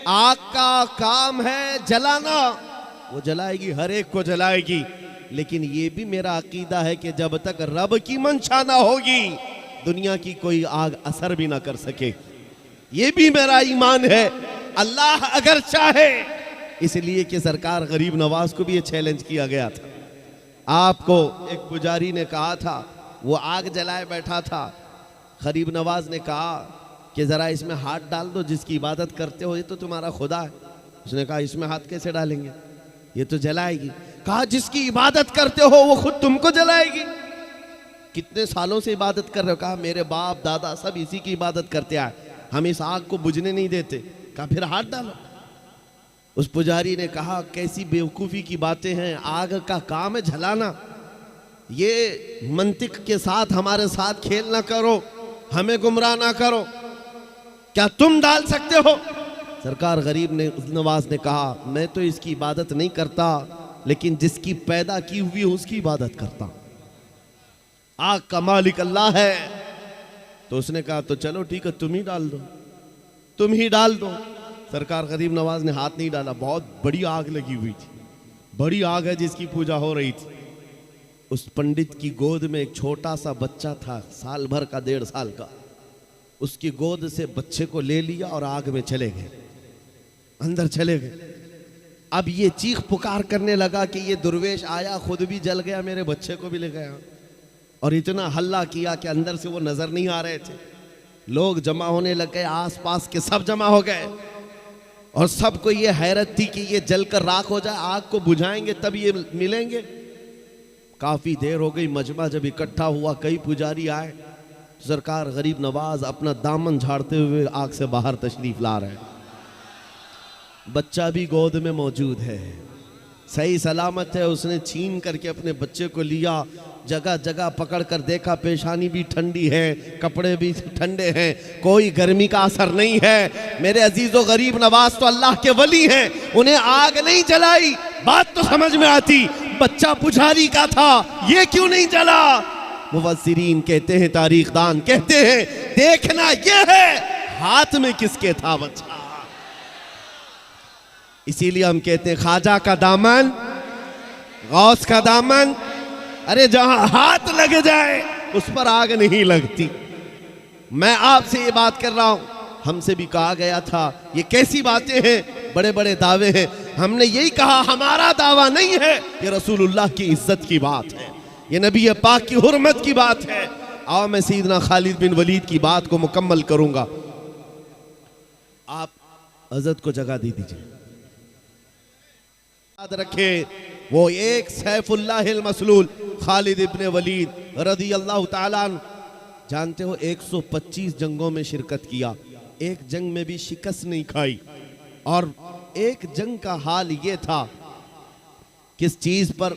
आग का काम है जलाना, वो जलाएगी, हर एक को जलाएगी। लेकिन ये भी मेरा अकीदा है कि जब तक रब की मंशा ना होगी दुनिया की कोई आग असर भी ना कर सके। ये भी मेरा ईमान है, अल्लाह अगर चाहे। इसलिए कि सरकार गरीब नवाज को भी ये चैलेंज किया गया था। आपको एक पुजारी ने कहा था, वो आग जलाए बैठा था, गरीब नवाज ने कहा कि जरा इसमें हाथ डाल दो, जिसकी इबादत करते हो ये तो तुम्हारा खुदा है। उसने कहा इसमें हाथ कैसे डालेंगे, ये तो जलाएगी। कहा जिसकी इबादत करते हो वो खुद तुमको जलाएगी। कितने सालों से इबादत कर रहे हो? कहा मेरे बाप दादा सब इसी की इबादत करते आए, हम इस आग को बुझने नहीं देते। कहा फिर हाथ डालो। उस पुजारी ने कहा कैसी बेवकूफ़ी की बातें हैं, आग का काम है जलाना, ये मंतिक के साथ हमारे साथ खेल ना करो, हमें गुमराह ना करो, क्या तुम डाल सकते हो? सरकार गरीब ने नवाज ने कहा मैं तो इसकी इबादत नहीं करता, लेकिन जिसकी पैदा की हुई उसकी इबादत करता। आग का मालिक अल्लाह है। तो उसने कहा तो चलो ठीक है, तुम ही डाल दो, तुम ही डाल दो। सरकार गरीब नवाज ने हाथ नहीं डाला। बहुत बड़ी आग लगी हुई थी, बड़ी आग है जिसकी पूजा हो रही थी। उस पंडित की गोद में एक छोटा सा बच्चा था, साल भर का, 1.5 साल का। उसकी गोद से बच्चे को ले लिया और आग में चले गए, अंदर चले गए। अब ये चीख पुकार करने लगा कि ये दुर्वेश आया, खुद भी जल गया, मेरे बच्चे को भी ले गया। और इतना हल्ला किया कि अंदर से वो नजर नहीं आ रहे थे। लोग जमा होने लग गए, आसपास के सब जमा हो गए और सबको ये हैरत थी कि ये जलकर राख हो जाए, आग को बुझाएंगे तब ये मिलेंगे। काफी देर हो गई, मजमा जब इकट्ठा हुआ, कई पुजारी आए। सरकार गरीब नवाज अपना दामन झाड़ते हुए आग से बाहर तशरीफ ला रहे हैं। बच्चा भी गोद में मौजूद है, सही सलामत है। उसने छीन करके अपने बच्चे को लिया, जगह जगह पकड़ कर देखा, पेशानी भी ठंडी है, कपड़े भी ठंडे हैं, कोई गर्मी का असर नहीं है। मेरे अजीजों गरीब नवाज तो अल्लाह के वली हैं, उन्हें आग नहीं जलाई। बात तो समझ में आती, बच्चा पुजारी का था, ये क्यों नहीं जला? मुफस्सिरीन कहते हैं, तारीखदान कहते हैं, देखना ये है हाथ में किसके था बच्चा। इसीलिए हम कहते हैं ख्वाजा का दामन, गौस का दामन, अरे जहां हाथ लग जाए उस पर आग नहीं लगती। मैं आपसे ये बात कर रहा हूं, हमसे भी कहा गया था ये कैसी बातें हैं, बड़े बड़े दावे हैं। हमने यही कहा हमारा दावा नहीं है, ये रसूलुल्लाह की इज्जत की बात है, ये नबी पाक की हुर्मत की बात है। आओ मैं सैयदना खालिद बिन वलीद की बात को मुकम्मल करूंगा। आप हज़रत को जगह दे दीजिए। याद रखे वो एक सैफुल्लाहिल मसलूल खालिद इब्ने वलीद रज़ी अल्लाह ताला अन्हु, जानते हो 125 जंगों में शिरकत किया, एक जंग में भी शिकस्त नहीं खाई। और एक जंग का हाल ये था, किस चीज पर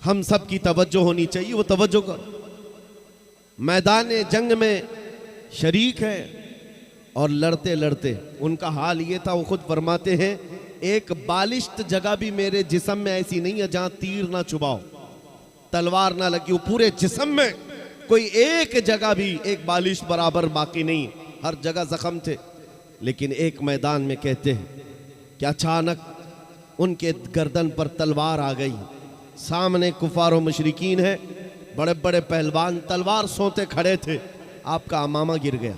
हम सब की तवज्जो होनी चाहिए, वो तवज्जो कर। मैदान जंग में शरीक है और लड़ते लड़ते उनका हाल ये था, वो खुद फरमाते हैं एक बालिश्त जगह भी मेरे जिस्म में ऐसी नहीं है जहां तीर ना चुभाओ, तलवार ना लगी हो। पूरे जिस्म में कोई एक जगह भी एक बालिश बराबर बाकी नहीं, हर जगह जख्म थे। लेकिन एक मैदान में कहते हैं कि अचानक उनके गर्दन पर तलवार आ गई। सामने कुफार और मुशरिकीन है, बड़े बड़े पहलवान तलवार सोते खड़े थे। आपका अमामा गिर गया,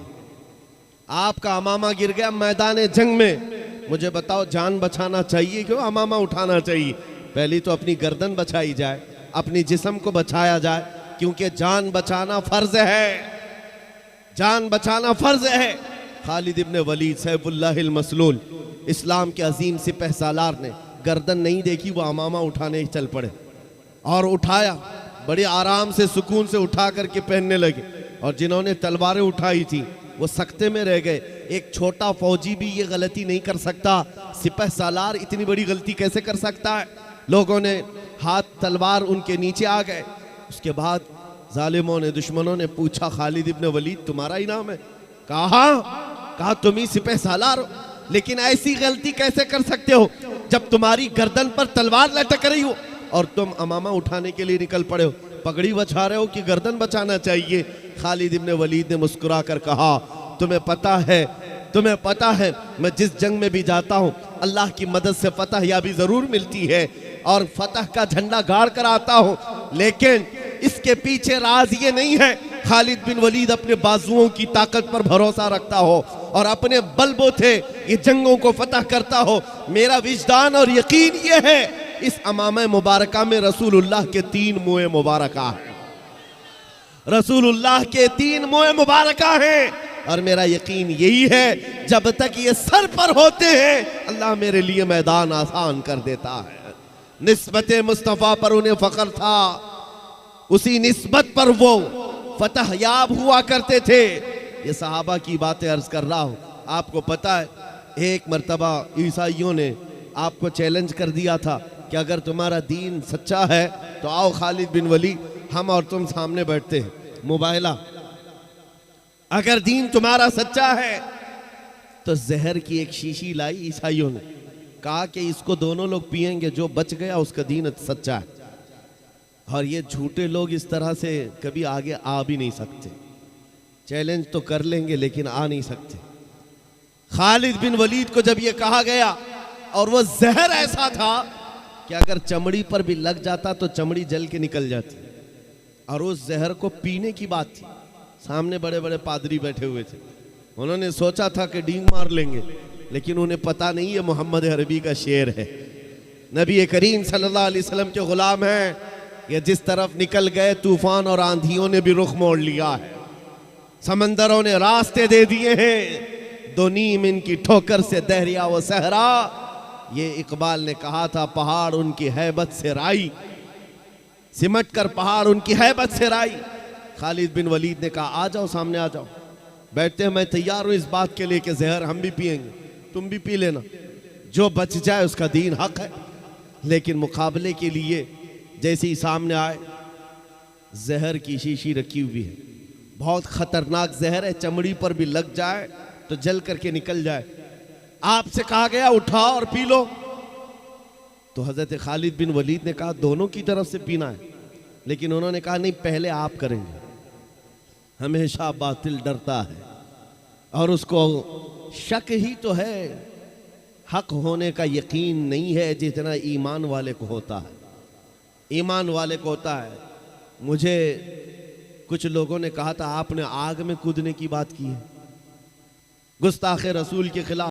आपका अमामा गिर गया मैदान जंग में। मुझे बताओ जान बचाना चाहिए क्यों अमामा उठाना चाहिए? पहली तो अपनी गर्दन बचाई जाए, अपनी जिस्म को बचाया जाए, क्योंकि जान बचाना फर्ज है, जान बचाना फर्ज है। खालिद इब्ने वलीद सैफुल्लाहिल मसलूल, इस्लाम के अजीम सिपह सालार ने गर्दन नहीं देखी, वो अमामा उठाने चल पड़े और उठाया, बड़े आराम से सुकून से उठा करके पहनने लगे। और जिन्होंने तलवारें उठाई थी वो सकते में रह गए। एक छोटा फौजी भी ये गलती नहीं कर सकता, सिपह सालार इतनी बड़ी गलती कैसे कर सकता है? लोगों ने हाथ तलवार उनके नीचे आ गए। उसके बाद जालिमों ने, दुश्मनों ने पूछा खालिद इब्ने वलीद तुम्हारा ही नाम है? कहा तुम ही सिपह सालार हो, लेकिन ऐसी गलती कैसे कर सकते हो जब तुम्हारी गर्दन पर तलवार लटक रही हो और तुम अमामा उठाने के लिए निकल पड़े हो? पगड़ी बचा रहे हो कि गर्दन बचाना चाहिए? खालिद इब्ने वलीद ने मुस्कुरा कर कहा तुम्हें पता है तुम्हें पता है मैं जिस जंग में भी जाता हूँ अल्लाह की मदद से फतह याबी जरूर मिलती है और फतह का झंडा गाड़ कर आता हूँ, लेकिन इसके पीछे राज ये नहीं है खालिद बिन वलीद अपने बाजुओं की ताकत पर भरोसा रखता हो और अपने बलबूते ये जंगों को फतह करता हो। मेरा विजदान और यकीन ये है इस अमामे मुबारका में रसूलुल्लाह के 3 मुँह मुबारका है, रसूलुल्लाह के 3 मुँह मुबारका हैं और मेरा यकीन यही है जब तक ये सर पर होते हैं अल्लाह मेरे लिए मैदान आसान कर देता है। निस्बत मुस्तफ़ा पर उन्हें फख्र था, उसी निस्बत पर वो फतह याब हुआ करते थे। ये सहाबा की बातें अर्ज कर रहा हूँ। आपको पता है एक मर्तबा ईसाइयों ने आपको चैलेंज कर दिया था कि अगर तुम्हारा दीन सच्चा है तो आओ खालिद बिन वलीद हम और तुम सामने बैठते हैं मुबाहिला, अगर दीन तुम्हारा सच्चा है तो जहर की एक शीशी लाई ईसाइयों ने, कहा कि इसको दोनों लोग पिएंगे, जो बच गया उसका दीन सच्चा है। और ये झूठे लोग इस तरह से कभी आगे आ भी नहीं सकते, चैलेंज तो कर लेंगे लेकिन आ नहीं सकते। खालिद बिन वलीद को जब ये कहा गया और वो जहर ऐसा था कि अगर चमड़ी पर भी लग जाता तो चमड़ी जल के निकल जाती, और उस जहर को पीने की बात थी। सामने बड़े बड़े पादरी बैठे हुए थे, उन्होंने सोचा था कि डींग मार लेंगे, लेकिन उन्हें पता नहीं है मोहम्मद अरबी का शेर है, नबी करीम सल्लल्लाहु अलैहि वसल्लम के गुलाम हैं। ये जिस तरफ निकल गए तूफान और आंधियों ने भी रुख मोड़ लिया है, समंदरों ने रास्ते दे दिए हैं, दो नीम इनकी ठोकर से दहरिया व सहरा। ये इकबाल ने कहा था पहाड़ उनकी हैबत से राई, सिमट कर पहाड़ उनकी हैबत से राई। खालिद बिन वलीद ने कहा आ जाओ सामने आ जाओ, बैठते हैं, मैं तैयार हूं इस बात के लिए कि जहर हम भी पिएंगे, तुम भी पी लेना, जो बच जाए उसका दीन हक है। लेकिन मुकाबले के लिए जैसे ही सामने आए, जहर की शीशी रखी हुई है, बहुत खतरनाक जहर है, चमड़ी पर भी लग जाए तो जल करके निकल जाए। आपसे कहा गया उठाओ और पी लो, तो हजरत खालिद बिन वलीद ने कहा दोनों की तरफ से पीना है, लेकिन उन्होंने कहा नहीं पहले आप करेंगे। हमेशा बातिल डरता है और उसको शक ही तो है, हक होने का यकीन नहीं है जितना ईमान वाले को होता है। ईमान वाले को होता है। मुझे कुछ लोगों ने कहा था आपने आग में कूदने की बात की है, गुस्ताखे रसूल के खिलाफ।